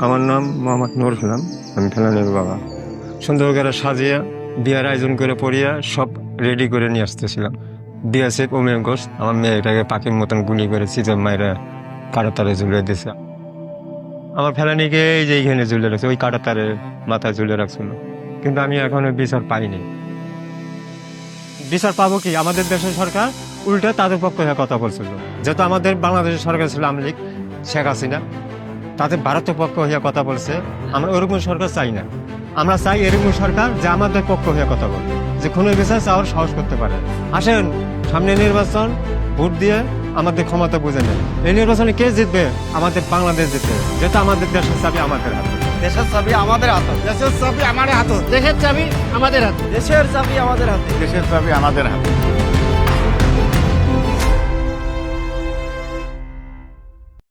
আমার নাম মোহাম্মদ নুর ইসলাম, আমি ফেলানির বাবা। সুন্দর করে সাজিয়ে বিয়ার আয়োজন করে পড়িয়া সব রেডি করে নিয়ে আসতেছিলাম। দিয়েছে অমিয় ঘোষ আমার মেয়েটাকে পাখির মতন গুলি করে চিতল মায়েরা কাটাতারে ঝুলিয়ে দিয়েছে। আমার ফেলানিকে এই যে এইখানে ঝুলে রাখছে, ওই কাটাতারে মাথায় ঝুলে রাখছিল, কিন্তু আমি এখনো বিচার পাইনি। বিচার পাবো কি? আমাদের দেশের সরকার উল্টে তাদের পক্ষে হয়ে কথা বলছিল। যেহেতু আমাদের বাংলাদেশের সরকার ছিল আওয়ামী লীগ, শেখ হাসিনা, তাদের ভারতের পক্ষ হয়ে কথা বলছে। আমরা ওরকম সরকার চাই না। আমরা চাই এরকম সরকার যে আমাদের পক্ষ হয়ে কথা বলবে, যে কোনো বিচার চাওয়ার সাহস করতে পারে। আসেন, সামনে নির্বাচন, ভোট দিয়ে আমাদের ক্ষমতা বুঝে নেন। এই নির্বাচনে কে জিতবে? আমাদের বাংলাদেশ জিতবে, যেটা আমাদের দেশের চাবি আমাদের হাতে। দেশের চাবি আমাদের হাতে। দেশের চাবি আমাদের হাতে। দেশের চাবি আমাদের হাতে। দেশের চাবি আমাদের হাতে। দেশের চাবি আমাদের হাতে।